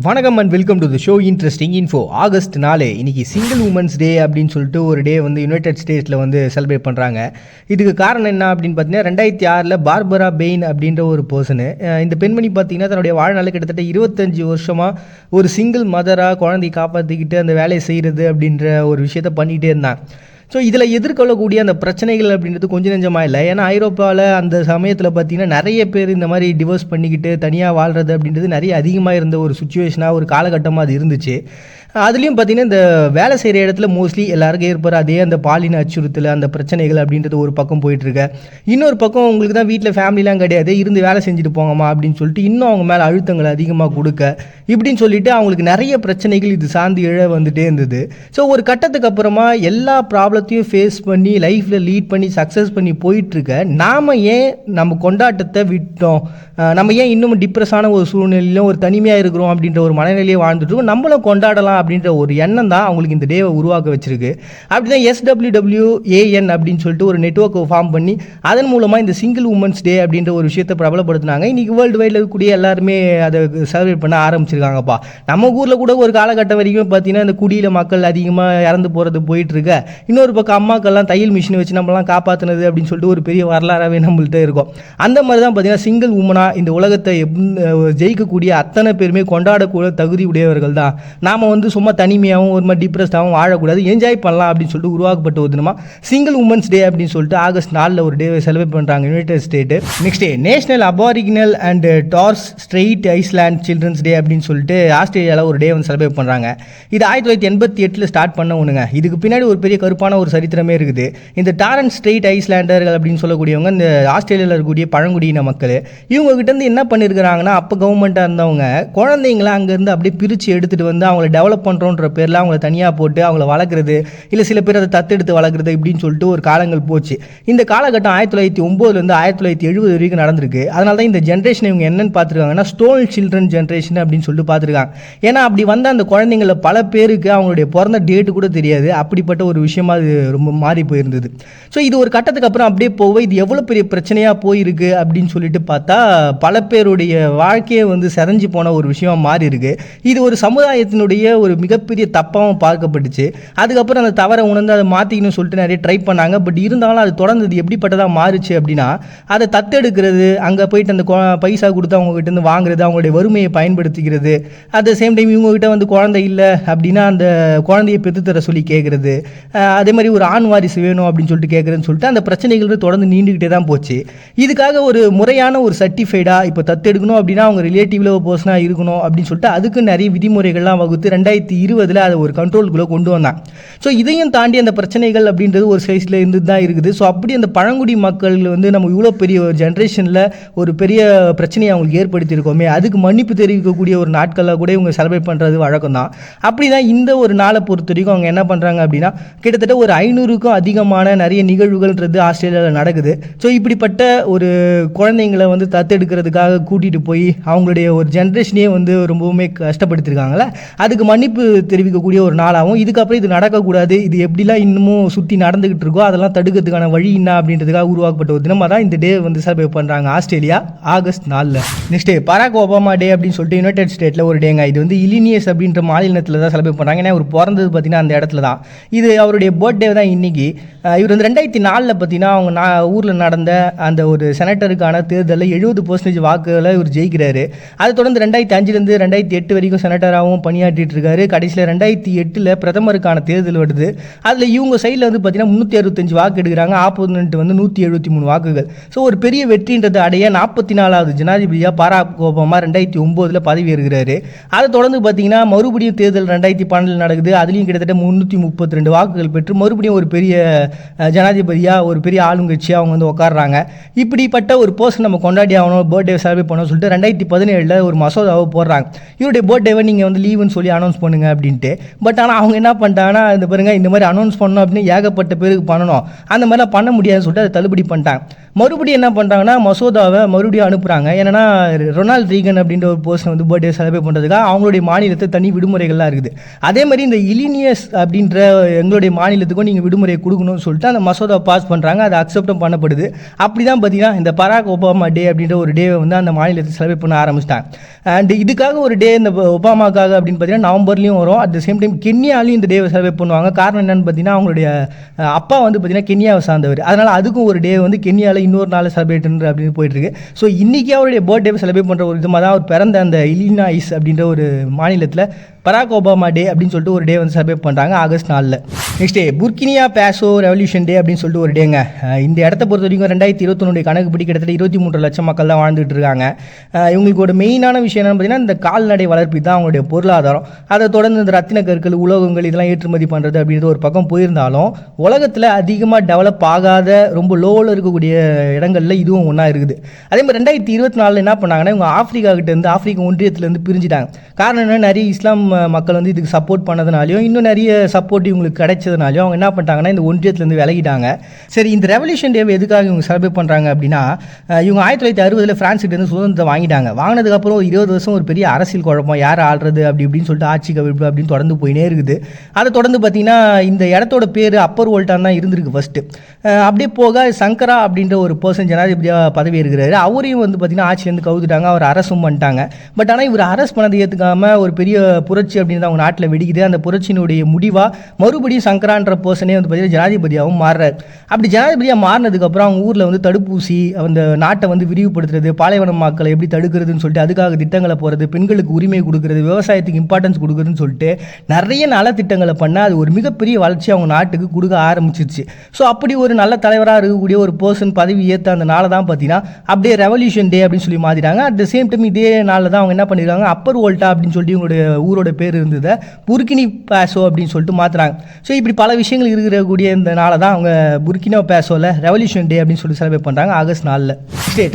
வணக்கம் and welcome to the show interesting info. August 4 இன்னைக்கு single women's day அப்படின்னு சொல்லிட்டு ஒரு டே வந்து யுனைடெட் ஸ்டேட்ஸில் வந்து செலிப்ரேட் பண்ணுறாங்க. இதுக்கு காரணம் என்ன அப்படின்னு பார்த்தீங்கன்னா 2006 பார்பரா பெயின் அப்படின்ற ஒரு பர்சனு. இந்த பெண்மணி பார்த்தீங்கன்னா தன்னுடைய வாழ்நாள் கிட்டத்தட்ட 25 வருஷமாக ஒரு சிங்கிள் மதராக குழந்தையை காப்பாற்றிக்கிட்டு அந்த வேலையை செய்கிறது அப்படின்ற ஒரு விஷயத்த பண்ணிகிட்டே இருந்தாங்க. ஸோ இதில் எதிர்கொள்ளக்கூடிய அந்த பிரச்சனைகள் அப்படின்றது கொஞ்சம் நெஞ்சமாக இல்லை. ஏன்னா ஐரோப்பாவில் அந்த சமயத்தில் பார்த்திங்கன்னா நிறைய பேர் இந்த மாதிரி டிவோர்ஸ் பண்ணிக்கிட்டு தனியாக வாழ்கிறது அப்படின்றது நிறைய அதிகமாக இருந்த ஒரு சுச்சுவேஷனாக ஒரு காலகட்டமாக அது இருந்துச்சு. அதுலேயும் பார்த்திங்கன்னா இந்த வேலை செய்கிற இடத்துல மோஸ்ட்லி எல்லாருக்கும் ஏற்படுற அதே அந்த பாலின அச்சுறுத்தல் அந்த பிரச்சனைகள் அப்படின்றது ஒரு பக்கம் போயிட்டுருக்கு. இன்னொரு பக்கம் உங்களுக்கு தான் வீட்டில் ஃபேமிலிலாம் கிடையாது, இருந்து வேலை செஞ்சுட்டு போங்கம்மா அப்படின்னு சொல்லிட்டு இன்னும் அவங்க மேலே அழுத்தங்களை அதிகமாக கொடுக்க இப்படின்னு சொல்லிட்டு அவங்களுக்கு நிறைய பிரச்சனைகள் இது சார்ந்து இழ வந்துகிட்டே இருந்தது. ஸோ ஒரு கட்டத்துக்கு அப்புறமா எல்லா ப்ராப்ளத்தையும் ஃபேஸ் பண்ணி லைஃப்பில் லீட் பண்ணி சக்ஸஸ் பண்ணி போயிட்டுருக்க நாம் ஏன் நம்ம கொண்டாட்டத்தை விட்டோம், நம்ம ஏன் இன்னும் டிப்ரெஸான ஒரு சூழ்நிலையிலும் ஒரு தனிமையாக இருக்கிறோம் அப்படின்ற ஒரு மனநிலையை வாழ்ந்துட்டு நம்மளும் கொண்டாடலாம் அப்படின்ற ஒரு எண்ணம் தான் அவங்களுக்கு இந்த டேவை உருவாக்க வச்சிருக்கு. அப்படி தான் SWWAN அப்படின்னு சொல்லிட்டு ஒரு நெட்வொர்க்கை ஃபார்ம் பண்ணி அதன் மூலமாக இந்த சிங்கிள் உமன்ஸ் டே அப்படின்ற ஒரு விஷயத்தை பிரபலப்படுத்தினாங்க. இன்றைக்கி வேர்ல்டு வைடில் இருக்கக்கூடிய எல்லாருமே அதை செலிப்ரேட் பண்ண ஆரம்பிச்சிருக்காங்கப்பா. நம்ம ஊரில் கூட ஒரு காலகட்டம் வரைக்கும் பார்த்தீங்கன்னா இந்த குடியில் மக்கள் அதிகமாக இறந்து போகிறது போயிட்டுருக்க, இன்னொரு பக்கம் அம்மாக்கள்லாம் தையல் மிஷினை வச்சு நம்மளாம் காப்பாற்றினது அப்படின்னு சொல்லிட்டு ஒரு பெரிய வரலாறாகவே நம்மள்கிட்ட இருக்கும். அந்த மாதிரி தான் பார்த்தீங்கன்னா சிங்கிள் உமனாக இந்த உலகத்தை ஜெயிக்கக்கூடிய அத்தனை பேருமே கொண்டாடக்கூடிய தகுதி உடையவர்கள் தான். நாம் வந்து சும்மா தனிமையாகவும் ஒரு மாதிரி டிப்ரெஸ்டாகவும் வாழக்கூடாது, என்ஜாய் பண்ணலாம் அப்படின்னு சொல்லிட்டு உருவாக்கப்பட்ட ஒரு தினமாக சிங்கிள் உமன்ஸ் டே அப்படின்னு சொல்லிட்டு ஆகஸ்ட் 4 ஒரு டே செலிப்ரேட் பண்ணுறாங்க United state. Next day national aboriginal and Torres strait island children's day அப்படின்னு சொல்லிட்டு ஆஸ்திரேலியாவில் ஒரு டே வந்து செலிப்ரேட் பண்ணுறாங்க. இது 1988 ஸ்டார்ட் பண்ண ஒன்றுங்க. இதுக்கு பின்னாடி ஒரு பெரிய கருப்பான ஒரு சரித்திரமே இருக்குது. இந்த டாரன் ஸ்ட்ரெயிட் ஐஸ்லாண்டர்கள் அப்படின்னு சொல்லக்கூடியவங்க இந்த ஆஸ்திரேலியாவில் இருக்கக்கூடிய பழங்குடியின மக்கள். இவங்க கிட்டேருந்து என்ன பண்ணியிருக்கிறாங்கன்னா அப்போ கவர்மெண்ட்டாக இருந்தவங்க குழந்தைங்களை அங்கேருந்து அப்படியே பிரித்து எடுத்துகிட்டு வந்து அவங்கள டெவலப் பண்ணுறோன்ற பேரில் அவங்கள தனியாக போட்டு அவங்கள வளர்க்குறது, இல்லை சில பேர் அதை தத்தெடுத்து வளர்க்குறது இப்படின்னு சொல்லிட்டு ஒரு காலங்கள் போச்சு. இந்த காலகட்டம் 1909 1970 வரைக்கும் நடந்திருக்கு. அதனால தான் இந்த ஜென்ரேஷன் இவங்க என்னென்னு பார்த்துருக்காங்கன்னா ஸ்டோல் சில்ட்ரன் ஜென்ரேஷன் அப்படின்னு சொல்லிட்டு பார்த்துருக்காங்க. ஏன்னா அப்படி வந்த அந்த குழந்தைங்கள பல பேருக்கு அவங்களுடைய பிறந்த டேட்டு கூட தெரியாது. அப்படிப்பட்ட ஒரு விஷயமா அது ரொம்ப மாறி போயிருந்தது. ஸோ இது ஒரு கட்டத்துக்கு அப்புறம் அப்படியே போக இது எவ்வளோ பெரிய பிரச்சனையாக போயிருக்கு அப்படின்னு சொல்லிட்டு பார்த்தா பல பேருடைய வாழ்க்கையை வந்து செதஞ்சு போன ஒரு விஷயமா மாறி இருக்கு. இது ஒரு சமுதாயத்தினுடைய ஒரு மிகப்பெரிய தப்பாகவும் பார்க்கப்பட்டுச்சு. அதுக்கப்புறம் அந்த தவறை உணர்ந்து அதை மாற்றிக்கணும்னு சொல்லிட்டு நிறைய ட்ரை பண்ணாங்க. பட் இருந்தாலும் அது தொடர்ந்து எப்படிப்பட்டதாக மாறுச்சு அப்படின்னா அதை தத்தெடுக்கிறது, அங்கே போயிட்டு அந்த பைசா கொடுத்து அவங்ககிட்ட இருந்து வாங்குறது, அவங்களுடைய வறுமையை பயன்படுத்திக்கிறது, அட் த சேம் டைம் இவங்ககிட்ட வந்து குழந்தை இல்லை அப்படின்னா அந்த குழந்தையை பெற்றுத்தர சொல்லி கேட்குறது, அதே மாதிரி ஒரு ஆண் வாரிசு வேணும் அப்படின்னு சொல்லிட்டு கேட்குறதுன்னு சொல்லிட்டு அந்த பிரச்சனைகள் தொடர்ந்து நீண்டுக்கிட்டே தான் போச்சு. இதுக்காக ஒரு முறையான ஒரு சர்டிஃபைடாக இப்போ தத்தெடுக்கணும் அப்படின்னா அவங்க ரிலேட்டிவ்ல ஒரு பர்சனாக இருக்கணும் அப்படின்னு சொல்லிட்டு அதுக்கு நிறைய விதிமுறைகள்லாம் வகுத்து 2020 அதை ஒரு கண்ட்ரோலுக்குள்ளே கொண்டு வந்தாங்க. ஸோ இதையும் தாண்டி அந்த பிரச்சனைகள் அப்படின்றது ஒரு சைஸில் இருந்து தான் இருக்குது. ஸோ அப்படி அந்த பழங்குடி மக்கள் வந்து நம்ம இவ்வளோ பெரிய ஒரு ஜென்ரேஷனில் ஒரு பெரிய பிரச்சனையை அவங்களுக்கு ஏற்படுத்தியிருக்கோமே, அதுக்கு மன்னிப்பு தெரிவிக்கக்கூடிய ஒரு நாட்களில் கூட இவங்க செலிப்ரேட் பண்ணுறது வழக்கம் தான். அப்படி தான் இந்த ஒரு நாளை பொறுத்த வரைக்கும் அவங்க என்ன பண்ணுறாங்க அப்படின்னா கிட்டத்தட்ட ஒரு 500க்கும் அதிகமான நிறைய நிகழ்வுகள்ன்றது ஆஸ்திரேலியாவில் நடக்குது. ஸோ இப்படிப்பட்ட ஒரு குழந்தைங்களை வந்து தத்தெடுக்கிறதுக்காக கூட்டிகிட்டு போய் அவங்களுடைய ஒரு ஜென்ரேஷனையே வந்து ரொம்பவுமே கஷ்டப்படுத்திருக்காங்களே, அதுக்கு மன்னிப்பு தெரிவிக்கக்கூடிய ஒரு நாளாகவும் இதுக்கப்புறம் இது நடக்கக்கூடாது, இது எப்படிலாம் இன்னமும் சுற்றி நடந்துகிட்டு இருக்கோ அதெல்லாம் தடுக்கிறதுக்கான வழி என்ன அப்படின்றதுக்காக உருவாக்கப்பட்ட ஒரு தினமாக தான் இந்த டே வந்து செலிப்ரேட் பண்ணுறாங்க Australia August 4. Next day Barack Obama day அப்படின்னு சொல்லிட்டு யுனைடெட் ஸ்டேட்டில் ஒரு டேங்க. இது வந்து இலினியஸ் அப்படின்ற மாநிலத்தில் தான் செலிப்ரேட் பண்ணுறாங்க. ஏன்னா அவர் பிறந்தது பார்த்தீங்கன்னா அந்த இடத்துல தான். இது அவருடைய பர்த்டே தான் இன்னைக்கு. இவர் வந்து 2004 பார்த்தீங்கன்னா அவங்க ஊரில் நடந்த அந்த ஒரு செனட்டருக்கான தேர்தலில் 70% வாக்குகளை இவர் ஜெயிக்கிறாரு. அதை தொடர்ந்து 2005 2008 வரைக்கும் செனட்டராகவும் பணியாற்றிட்டு இருக்காரு. கடைசியில் 2008 பிரதமருக்கான தேர்தல் வருது. அதில் இவங்க சைடில் வந்து பார்த்தீங்கன்னா 365 வாக்கு எடுக்கிறாங்க, ஆப்போனன்ட் வந்து 173 வாக்குகள். ஸோ ஒரு பெரிய வெற்றின்றது அடைய 44வது ஜனாதிபதியாக பராக் ஒபாமா 2009 பதவி ஏறுகிறாரு. அதை தொடர்ந்து பார்த்தீங்கன்னா மறுபடியும் தேர்தல் 2012 நடக்குது. அதுலேயும் கிட்டத்தட்ட 332 வாக்குகள் பெற்று மறுபடியும் ஒரு பெரிய ஜனாதிபதியாக ஒரு பெரிய ஆளுங்கட்சியாக அவங்க வந்து உட்காடுறாங்க. இப்படிப்பட்ட ஒரு பர்சன் நம்ம கொண்டாடி ஆகணும், பர்த்டே செலிப்ரேட் பண்ணணும்னு சொல்லிட்டு 2017 ஒரு மசோதாவை போடுறாங்க. இவருடைய பர்த்டேவை நீங்கள் வந்து லீவுன்னு சொல்லி அனௌன்ஸ் பண்ணுங்க அப்படின்ட்டு. பட் ஆனால் அவங்க என்ன பண்ணிட்டாங்கன்னா இந்த பாருங்க இந்த மாதிரி அனௌன்ஸ் பண்ணணும் அப்படின்னு ஏகப்பட்ட பேருக்கு பண்ணணும், அந்த மாதிரிலாம் பண்ண முடியாதுன்னு சொல்லிட்டு அதை தள்ளுபடி பண்ணிட்டாங்க. மறுபடியும் என்ன பண்ணுறாங்கன்னா மசோதாவை மறுபடியும் அனுப்புகிறாங்க. ஏன்னா ரொனால்ட் ரீகன் அப்படின்ற ஒரு பர்சன் வந்து பர்த்டே செலிப்ரேட் பண்ணுறதுக்காக அவங்களுடைய மாநிலத்தை தனி விடுமுறைகள்லாம் இருக்குது. அதே மாதிரி இந்த இலினியஸ் அப்படின்ற எங்களுடைய மாநிலத்தில் மாநிலத்துக்கும் நீங்கள் விடுமுறை கொடுக்கணும்னு சொல்லிட்டு அந்த மசோதா பாஸ் பண்ணுறாங்க. அது அக்செப்டும் பண்ணப்படுது. அப்படி தான் பார்த்தீங்கன்னா இந்த பராக் ஒபாமா டே அப்படின்ற ஒரு டேவை வந்து அந்த மாநிலத்தை செலிப்ரேட் பண்ண ஆரம்பிச்சிட்டாங்க. அண்ட் இதுக்காக ஒரு டே இந்த ஒபாமாக்காக அப்படின்னு பார்த்தீங்கன்னா நவம்பர்லேயும் வரும். அட் த சேம் டைம் கென்யாலையும் இந்த டேவை செலிப்ரேட் பண்ணுவாங்க. காரணம் என்னன்னு பார்த்தீங்கன்னா அவங்களுடைய அப்பா வந்து பார்த்தீங்கன்னா கென்யாவை சார்ந்தவர். அதனால் அதுக்கும் ஒரு டே வந்து கென்யாவில் இன்னொரு நாள் செலிப்ரேட் அப்படின்னு போயிட்டு இருக்கு. ஸோ இன்றைக்கி அவருடைய பர்த்டேவை செலிப்ரேட் பண்ணுற ஒரு விதமாக தான் அவர் பிறந்த அந்த இல்லினாய்ஸ் அப்படின்ற ஒரு மாநிலத்தில் பராக் ஒபாமா டே அப்படின்னு சொல்லிட்டு ஒரு டே வந்து செலிப்ரேட் பண்ணுறாங்க August 4. Next day Burkina Faso revolution day அப்படின்னு சொல்லிட்டு ஒரு டேங்க. இந்த இடத்த பொறுத்த வரைக்கும் 2021 கணக்குப்படி கிட்டத்தட்ட 23 லட்சம் மக்கள் தான் வாழ்ந்துட்டு இருக்காங்க. இவங்களுக்கு ஒரு மெயினான விஷயம் என்னன்னு பார்த்தீங்கன்னா இந்த கால்நடை வளர்ப்பு தான் அவங்களுடைய பொருளாதாரம். அதை தொடர்ந்து இந்த ரத்தின கற்கள், உலோகங்கள் இதெல்லாம் ஏற்றுமதி பண்ணுறது அப்படின்றது ஒரு பக்கம் போயிருந்தாலும் உலகத்தில் அதிகமாக டெவலப் ஆகாத ரொம்ப லோவில் இருக்கக்கூடிய இடங்களில் இதுவும் ஒன்றா இருக்குது. அதே மாதிரி 2024 என்ன பண்ணாங்கன்னா இவங்க ஆப்பிரிக்க ஒன்றியத்திலேருந்து பிரிஞ்சுட்டாங்க. காரணம் என்ன, நிறைய இஸ்லாம் மக்கள் வந்து இதுக்கு சப்போர்ட் பண்ணதுனாலையும் இன்னும் நிறைய சப்போர்ட் இவங்களுக்கு கிடைச்சதுனாலையும் அவங்க என்ன பண்ணிட்டாங்கன்னா இந்த ஒன்றியத்துலேருந்து விலகிட்டாங்க. சரி, இந்த ரெவல்யூஷன் டேவை எதுக்காக இவங்க செலிப்ரேட் பண்ணுறாங்க அப்படின்னா இவங்க 1960 பிரான்ஸ்கிட்டேருந்து சுதந்திரத்தை வாங்கினதுக்கப்புறம் 20 வருஷம் ஒரு பெரிய அரசியல் குழப்பம், யார் ஆள்றது அப்படி இப்படின்னு சொல்லிட்டு ஆட்சி கவிழ்ப்பு அப்படின்னு தொடர்ந்து போயினே இருக்குது. அதை தொடர்ந்து பார்த்தீங்கன்னா இந்த இடத்தோட பேர் அப்பர் வோல்டான் தான் இருந்திருக்கு ஃபஸ்ட்டு. அப்படியே போக சங்கரா அப்படின்ற ஒரு பர்சன் ஜனாதிபதியாக பதவி இருக்கிறாரு. அவரையும் வந்து பார்த்தீங்கன்னா ஆட்சியிலேருந்து கவுத்துட்டாங்க, அவர் அரசும் பண்ணிட்டாங்க. பட் ஆனால் இவர் அரசு பண்ணதை ஏற்றுக்காமல் ஒரு பெரிய புரட்சி அப்படின்னு அவங்க நாட்டில் வெடிக்குது. அந்த புரட்சியினுடைய முடிவாக மறுபடியும் சங்கரான்ற பர்சனே வந்து பார்த்தீங்கன்னா ஜனாதிபதியாகவும் மாறுறாரு. அப்படி ஜனாதிபதியாக மாறினதுக்கப்புறம் அவங்க ஊரில் வந்து தடுப்பூசி, அந்த நாட்டை வந்து விரிவுபடுத்துறது, பாலைவன மக்களை எப்படி தடுக்கிறதுன்னு சொல்லிட்டு அதுக்காக திட்டங்களை போகிறது, பெண்களுக்கு உரிமை கொடுக்குறது, விவசாயத்துக்கு இம்பார்ட்டன்ஸ் கொடுக்குறதுன்னு சொல்லிட்டு நிறைய நலத்திட்டங்களை பண்ண அது ஒரு மிகப்பெரிய வளர்ச்சி அவங்க நாட்டுக்கு கொடுக்க ஆரம்பிச்சிருச்சு. ஸோ அப்படி ஒரு நல்ல தலைவராக இருக்கக்கூடிய ஒரு பர்சன் பதவி ஏற்ற அந்த நாளை தான் பார்த்தீங்கன்னா அப்படியே ரெவல்யூஷன் டே அப்படின்னு சொல்லி மாற்றிட்டாங்க. அட் த சேம் டைம் இதே நாளில் தான் அவங்க என்ன பண்ணியிருக்காங்க, அப்பர் வோல்டா அப்படின்னு சொல்லிட்டு இவங்களுடைய ஊரோட பேர் இருந்ததை புர்கினி பாசோ அப்படின்னு சொல்லிட்டு மாற்றுறாங்க. ஸோ இப்படி பல விஷயங்கள் இருக்கக்கூடிய இந்த நாளை தான் அவங்க புர்கினோ பாசோவில் ரெவல்யூஷன் டே அப்படின்னு சொல்லி செலிப்ரேட் பண்ணுறாங்க ஆகஸ்ட் 4.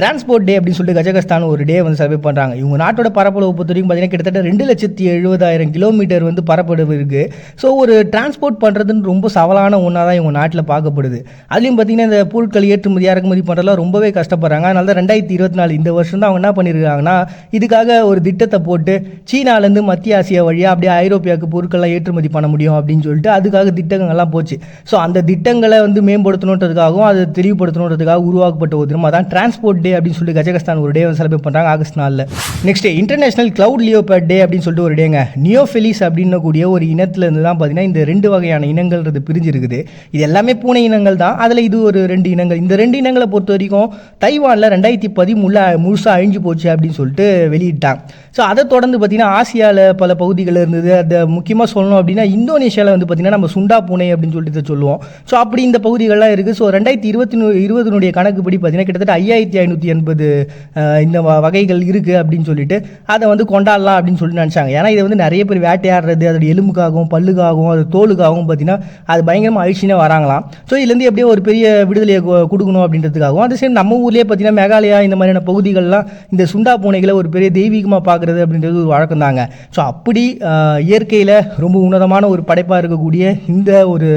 டிரான்ஸ்போர்ட் டே அப்படின்னு சொல்லிட்டு கஜகஸ்தான் ஒரு டே வந்து செலிப்ரேட் பண்ணுறாங்க. இவங்க நாட்டோட பரப்பளவு பொறுத்த வரைக்கும் பார்த்தீங்கன்னா கிட்டத்தட்ட 2,70,000 கிலோமீட்டர் வந்து பரப்பளவு இருக்குது. ஸோ ஒரு டிரான்ஸ்போர்ட் பண்ணுறதுன்னு ரொம்ப சவாலான ஒன்றா தான் இவங்க நாட்டில் பார்க்கப்படுது. அதுலேயும் பார்த்தீங்கன்னா இந்த பொருட்கள் ஏற்றுமதி இறக்குமதி பண்ணுறதுலாம் ரொம்பவே கஷ்டப்படுறாங்க. அதனால தான் 2024 இந்த வருஷம் தான் அவங்க என்ன பண்ணியிருக்காங்கன்னா இதுக்காக ஒரு திட்டத்தை போட்டு சீனாலேருந்து மத்திய ஆசியா வழியாக அப்படியே ஐரோப்பியாவுக்கு பொருட்கள்லாம் ஏற்றுமதி பண்ண முடியும் அப்படின்னு சொல்லிட்டு அதுக்காக திட்டங்கள்லாம் போச்சு. ஸோ அந்த திட்டங்களை வந்து மேம்படுத்தணுன்றதுக்காகவும் அதை தெளிவுபடுத்தணுன்றதுக்காக உருவாக்கப்பட்ட ஒரு தினம் தான் டிரான்ஸ்போர்ட் டே அப்படின்னு சொல்லிட்டு கஜகஸ்தான் ஒரு டே வந்து செலிப்ரேட் பண்ணுறாங்க August 4. Next international cloud leopard டே அப்படின்னு சொல்லிட்டு ஒரு டேங்க. நியோஃபெலிஸ் அப்படின்னு கூடிய ஒரு இனத்துலேருந்து தான் பார்த்தீங்கன்னா இந்த 2 வகையான இனங்கள்ன்றது பிரிஞ்சிருக்குது. இது எல்லாமே பூனை இனங்கள் தான். அதில் இது ஒரு 2 இனங்கள். இந்த 2 இனங்களை பொறுத்த வரைக்கும் தைவானில் 2013 முழுசாக அழிஞ்சு போச்சு அப்படின்னு சொல்லிட்டு வெளியிட்டாங்க. ஸோ அதை தொடர்ந்து பார்த்தீங்கன்னா ஆசியாவில் பல பகுதிகளில் இருந்தது. அதை முக்கியமாக சொல்லணும் அப்படின்னா இந்தோனேஷியாவில் வந்து பார்த்தீங்கன்னா நம்ம சுண்டா பூனை அப்படின்னு சொல்லிட்டு சொல்லுவோம். ஸோ அப்படி இந்த பகுதிகள்லாம் இருக்குது. ஸோ 2020 கணக்குப்படி பார்த்தீங்கன்னா கிட்டத்தட்ட 5580 இந்த வகைகள் இருக்குது அப்படின்னு சொல்லிட்டு அதை வந்து கொண்டாடலாம் அப்படின்னு சொல்லிட்டு நினச்சாங்க. ஏன்னா இதை வந்து நிறைய பேர் வேட்டையாடுறது, அதோட எலும்புக்காகவும் பல்லுக்காகவும் அது தோலுக்காகவும் பார்த்தீங்கன்னா அது பயங்கரமாக அழிச்சினே வராங்களாம். ஸோ இதுலேருந்து எப்படியோ ஒரு பெரிய விடுதலையை கொடுக்கணும் அப்படின்றதுக்காகவும் அது சரி நம்ம ஊர்லேயே பார்த்தீங்கன்னா மேகாலயா இந்த மாதிரியான பகுதிகள்லாம் இந்த சுண்டா பூனைகளை ஒரு பெரிய தெய்வீகமாக பார்க்குறது அப்படின்றது ஒரு வழக்கம் தாங்க. ஸோ அப்படி இயற்கையில் ரொம்ப உன்னதமான ஒரு படைப்பாக இருக்கக்கூடிய இந்த ஒரு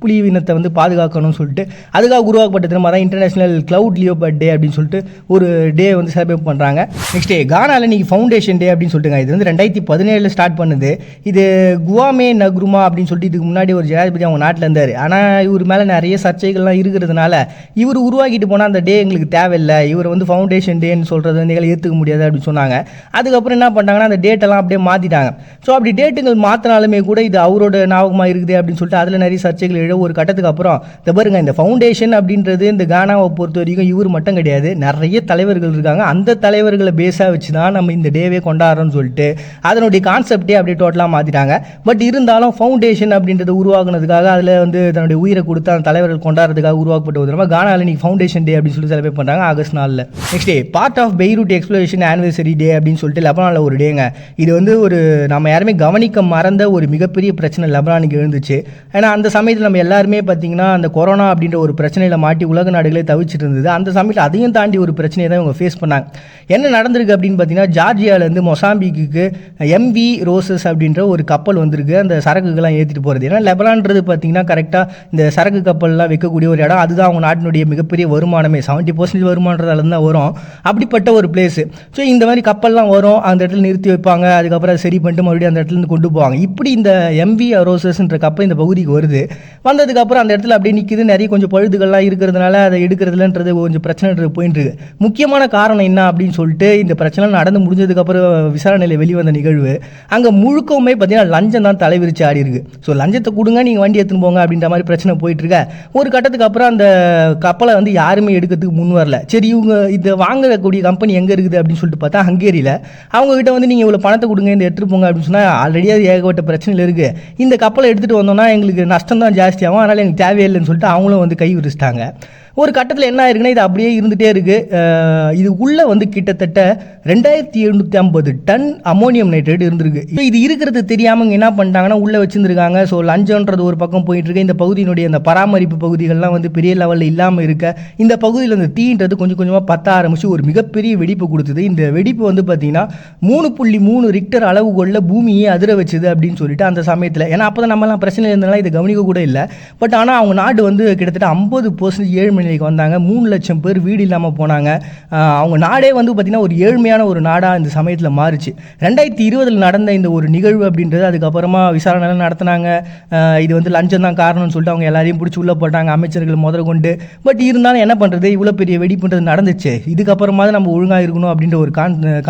புலி இனத்தை வந்து பாதுகாக்கணும்னு சொல்லிட்டு அதுக்காக உருவாக்கப்பட்ட தினமாக தான் இன்டர்நேஷனல் கிளவுட் லியோபர்ட் டே அப்படின்னு சொல்லிட்டு ஒரு டே வந்து செலிப்ரேட் பண்ணுறாங்க. நெக்ஸ்ட் டே கானாவில் இன்றைக்கி ஃபவுண்டேஷன் டே அப்படின்னு சொல்லிட்டுங்க. இது வந்து 2017 ஸ்டார்ட் பண்ணுது. இது குவாமே நக்ருமா அப்படின்னு சொல்லிட்டு இதுக்கு முன்னாடி ஒரு ஜனாதிபதி அவங்க நாட்டில் இருந்தார். ஆனால் இவர் மேலே நிறைய சர்ச்சைகள்லாம் இருக்கிறதுனால இவர் உருவாக்கிட்டு போனால் அந்த டே எங்களுக்கு தேவையில்லை, இவர் வந்து ஃபவுண்டேஷன் டேன்னு சொல்கிறது வந்து எங்களை ஏற்றுக்க முடியாது அப்படின்னு சொன்னாங்க. அதுக்கப்புறம் என்ன பண்ணிட்டாங்கன்னா அந்த டேட்டெல்லாம் அப்படியே மாற்றிட்டாங்க. ஸோ அப்படி டேட்டுங்கள் மாற்றினாலுமே கூட இது அவரோட ஞாபகமாக இருக்குது அப்படின்னு சொல்லிட்டு அதில் நிறைய சர்ச்சைகள் ஒரு கட்டத்துக்கு அப்புறம் இந்த பாருங்க இந்த ஃபவுண்டேஷன் அப்படின்றது இந்த கானாவை பொறுத்த வரைக்கும் இவர் மட்டும் கிடையாது, நிறைய தலைவர்கள் இருக்காங்க. அந்த தலைவர்களை பேஸாக வச்சு தான் நம்ம இந்த டேவே கொண்டாடுறோம்னு சொல்லிட்டு அதனுடைய கான்செப்டே அப்படியே டோட்டலாக மாற்றிட்டாங்க. பட் இருந்தாலும் ஃபவுண்டேஷன் அப்படின்றத உருவாக்குனதுக்காக அதில் வந்து தன்னுடைய உயிரை கொடுத்து அந்த தலைவர்கள் கொண்டாடுறதுக்காக உருவாக்கப்பட்ட ஒரு தடவை கானாவில் இன்னைக்கு ஃபவுண்டேஷன் டே அப்படின்னு சொல்லிட்டு செலிப்ரேட் பண்ணுறாங்க August 4. Next day port of Beirut exploration anniversary day அப்படின்னு சொல்லிட்டு லெபனானில் ஒரு டேங்க. இது வந்து ஒரு நம்ம யாருமே கவனிக்க மறந்த ஒரு மிகப்பெரிய பிரச்சனை லெபனானுக்கு எழுந்துச்சு. ஏன்னா அந்த சமயத்தில் நம்ம எல்லாருமே பார்த்தீங்கன்னா அந்த கொரோனா அப்படின்ற ஒரு பிரச்சனையில் மாட்டி உலக நாடுகளே தவிச்சிட்டு இருந்தது. அந்த சமயத்தில் அதையும் தாண்டி ஒரு பிரச்சனையை தான் இவங்க ஃபேஸ் பண்ணாங்க. என்ன நடந்திருக்கு அப்படின்னு பார்த்தீங்கன்னா ஜார்ஜியாவிலேருந்து மொசாம்பிக்கு MV ரோசஸ் அப்படின்ற ஒரு கப்பல் வந்திருக்கு அந்த சரக்குகள்லாம் ஏற்றிட்டு போகிறது. ஏன்னா லெபனான்றது பார்த்தீங்கன்னா கரெக்டாக இந்த சரக்கு கப்பல்லாம் வைக்கக்கூடிய ஒரு இடம். அதுதான் அவங்க நாட்டினுடைய மிகப்பெரிய வருமானமே, 70% வருமானதால தான் வரும். அப்படிப்பட்ட ஒரு பிளேஸு. ஸோ இந்த மாதிரி கப்பல்லாம் வரும், அந்த இடத்துல நிறுத்தி வைப்பாங்க, அதுக்கப்புறம் சரி பண்ணிட்டு மறுபடியும் அந்த இடத்துலேருந்து கொண்டு போவாங்க. இப்படி இந்த MV ரோசஸ்ன்ற கப்பல் இந்த பகுதிக்கு வருது. வந்ததுக்கப்புறம் அந்த இடத்துல அப்படியே நிற்கிது, நிறைய கொஞ்சம் பழுதுகள்லாம் இருக்கிறதுனால அதை எடுக்கிறதுலன்றது கொஞ்சம் பிரச்சனைன்றது போயிட்டு இருக்கு. முக்கியமான காரணம் என்ன அப்படின்னு சொல்லிட்டு இந்த பிரச்சனை நடந்து முடிஞ்சதுக்கப்புறம் விசாரணையில் வெளிவந்த நிகழ்வு, அங்கே முழுக்கவுமே பார்த்தீங்கன்னா லஞ்சம் தான் தலைவிரிச்சு ஆடி இருக்கு. ஸோ லஞ்சத்தை கொடுங்க, நீங்கள் வண்டி எடுத்துன்னு போங்க அப்படின்ற மாதிரி பிரச்சனை போயிட்டு இருக்க. ஒரு கட்டத்துக்கு அப்புறம் அந்த கப்பலை வந்து யாருமே எடுக்கிறதுக்கு முன் வரல. சரி, இவங்க இதை வாங்கக்கூடிய கம்பெனி எங்கே இருக்குது அப்படின்னு சொல்லிட்டு பார்த்தா ஹங்கேரியில். அவங்ககிட்ட வந்து நீங்கள் இவ்வளோ பணத்தை கொடுங்க, இந்த எடுத்துகிட்டு போங்க அப்படின்னு சொன்னால் ஆல்ரெடி அது ஏகப்பட்ட பிரச்சனையில் இருக்குது. இந்த கப்பலை எடுத்துகிட்டு வந்தோம்னா எங்களுக்கு நஷ்டம் தான் ஜாஸ்தியாகும், அதனால் எனக்கு தேவையில்லைன்னு சொல்லிட்டு அவங்களும் வந்து கை விரிச்சிட்டாங்க. ஒரு கட்டத்தில் என்ன ஆயிருக்குன்னா, இது அப்படியே இருந்துகிட்டே இருக்குது. இது உள்ளே வந்து கிட்டத்தட்ட 2750 டன் அமோனியம் நைட்ரேட் இருந்திருக்கு. இப்போ இது இருக்கிறது தெரியாமல் என்ன பண்ணிட்டாங்கன்னா உள்ளே வச்சுருந்துருக்காங்க. ஸோ லஞ்சன்றது ஒரு பக்கம் போயிட்டுருக்கு. இந்த பகுதியினுடைய அந்த பராமரிப்பு பகுதிகள்லாம் வந்து பெரிய லெவலில் இல்லாமல் இருக்க, இந்த பகுதியில் இந்த தீன்றது கொஞ்சம் கொஞ்சமாக பற்ற ஆரம்பிச்சு ஒரு மிகப்பெரிய வெடிப்பு கொடுத்தது. இந்த வெடிப்பு வந்து பார்த்திங்கன்னா 3.3 ரிக்டர் அளவுகளில் பூமியை அதிர வச்சுது அப்படின்னு சொல்லிட்டு அந்த சமயத்தில். ஏன்னா அப்போ தான் நம்மலாம் பிரச்சனை இருந்தனால இதை கவனிக்க கூட இல்லை. பட் ஆனால் அவங்க நாடு வந்து கிட்டத்தட்ட 50% ஏழ்மை நிலைக்கு வந்தாங்க. 3 லட்சம் பேர் வீடு இல்லாமல் போனாங்க. அவங்க நாடே வந்து பார்த்திங்கன்னா ஒரு ஏழ்மையான ஒரு நாடாக இந்த சமயத்தில் மாறிச்சு. 2020 நடந்த இந்த ஒரு நிகழ்வு அப்படின்றது அதுக்கப்புறமா விசாரணைலாம் நடத்தினாங்க. இது வந்து லஞ்சம் தான் காரணம்னு சொல்லிட்டு அவங்க எல்லாரையும் பிடிச்சி உள்ளே போட்டாங்க, அமைச்சர்கள் முதல் கொண்டு. பட் இருந்தாலும் என்ன பண்ணுறது, இவ்வளோ பெரிய வெடிப்புன்றது நடந்துச்சு, இதுக்கப்புறமா நம்ம ஒழுங்காக இருக்கணும் அப்படின்ற ஒரு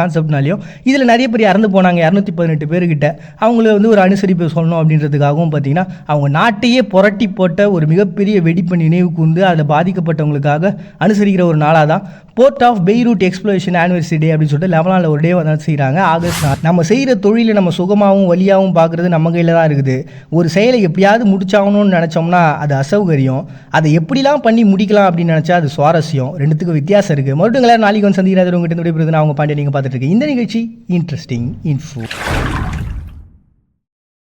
கான்செப்ட்னாலையும் இதில் நிறைய பேர் இறந்து போனாங்க. 218 பேர்கிட்ட அவங்கள வந்து ஒரு அனுசரிப்பு சொல்லணும் அப்படின்றதுக்காகவும் பார்த்திங்கன்னா அவங்க நாட்டையே புரட்டி போட்ட ஒரு மிகப்பெரிய வெடிப்பு நினைவு கூர்ந்து அதில் பாதிக்கப்பட்டவங்களுக்காக அனுசரிக்கிற ஒரு நாளாக தான் port of Beirut exploration anniversary day அப்படின்னு சொல்லிட்டு லெபனானில் ஒரு டே வந்து செய்கிறாங்க. ஆகஸ்ட் 4. நம்ம செய்கிற தொழிலை நம்ம சுகமாகவும் வலியாகவும் பார்க்குறது நம்ம கையில் தான் இருக்குது. ஒரு செயலை எப்படியாவது முடிச்சாகணும்னு நினச்சோம்னா அது அசௌகரியம். அதை எப்படிலாம் பண்ணி முடிக்கலாம் அப்படின்னு நினச்சா அது சுவாரஸ்யம். ரெண்டுத்துக்கும் வித்தியாசம் இருக்குது. மறுபடியும் நாளைக்கு வந்து சந்திக்கிறாரு உங்கள்கிட்ட விடைபெறுது. நான் அவங்க பாண்டிய நீங்கள் பார்த்துட்டு இருக்கேன். இந்த நிகழ்ச்சி இன்ட்ரெஸ்டிங் இன்ஃபோ.